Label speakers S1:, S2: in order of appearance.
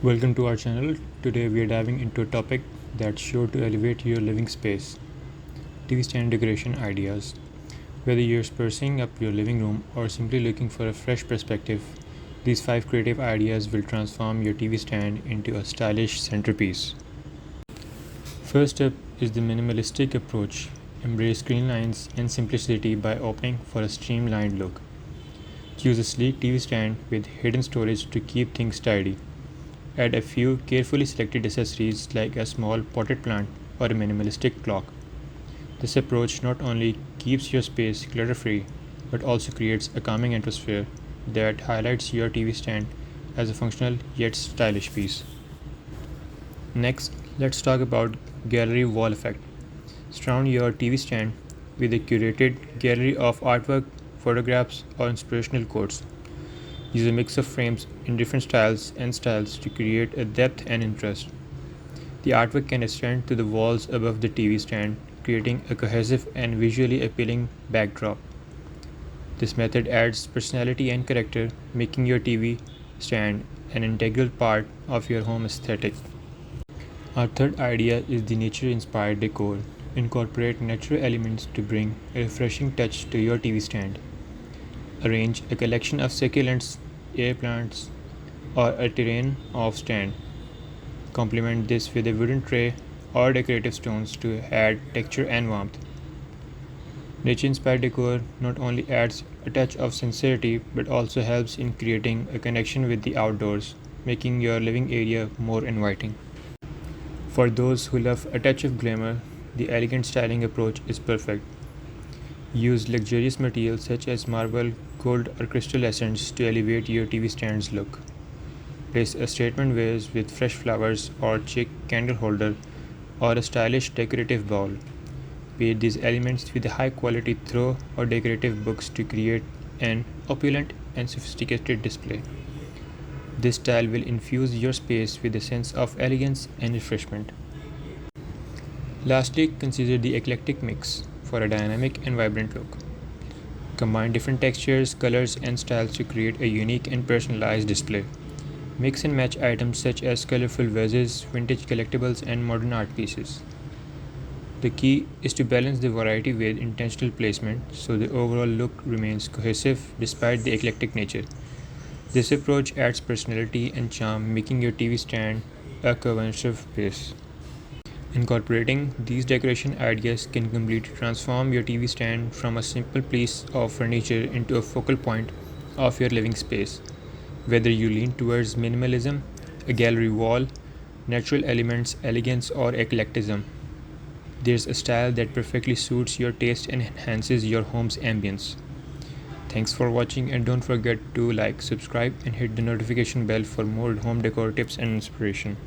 S1: Welcome to our channel. Today we are diving into a topic that's sure to elevate your living space: TV stand decoration ideas. Whether you're sprucing up your living room or simply looking for a fresh perspective, these 5 creative ideas will transform your TV stand into a stylish centerpiece. First up is the minimalistic approach. Embrace clean lines and simplicity by opting for a streamlined look. Choose a sleek TV stand with hidden storage to keep things tidy. Add a few carefully selected accessories like a small potted plant or a minimalistic clock. This approach not only keeps your space clutter-free but also creates a calming atmosphere that highlights your TV stand as a functional yet stylish piece. Next, let's talk about gallery wall effect. Surround your TV stand with a curated gallery of artwork, photographs, or inspirational quotes. Use a mix of frames in different styles to create a depth and interest. The artwork can extend to the walls above the TV stand, creating a cohesive and visually appealing backdrop. This method adds personality and character, making your TV stand an integral part of your home aesthetic. Our third idea is the nature-inspired decor. Incorporate natural elements to bring a refreshing touch to your TV stand. Arrange a collection of succulents, air plants, or a terrain of stand. Complement this with a wooden tray or decorative stones to add texture and warmth. Nature-inspired decor not only adds a touch of sincerity but also helps in creating a connection with the outdoors, making your living area more inviting. For those who love a touch of glamour, the elegant styling approach is perfect. Use luxurious materials such as marble, gold, or crystal accents to elevate your TV stand's look. Place a statement vase with fresh flowers or chic candle holder or a stylish decorative bowl. Pair these elements with a high-quality throw or decorative books to create an opulent and sophisticated display. This style will infuse your space with a sense of elegance and refreshment. Lastly, consider the eclectic mix for a dynamic and vibrant look. Combine different textures, colors, and styles to create a unique and personalized display. Mix and match items such as colorful vases, vintage collectibles, and modern art pieces. The key is to balance the variety with intentional placement so the overall look remains cohesive despite the eclectic nature. This approach adds personality and charm, making your TV stand a cohesive piece. Incorporating these decoration ideas can completely transform your TV stand from a simple piece of furniture into a focal point of your living space. Whether you lean towards minimalism, a gallery wall, natural elements, elegance, or eclecticism, there's a style that perfectly suits your taste and enhances your home's ambience. Thanks for watching, and don't forget to like, subscribe, and hit the notification bell for more home decor tips and inspiration.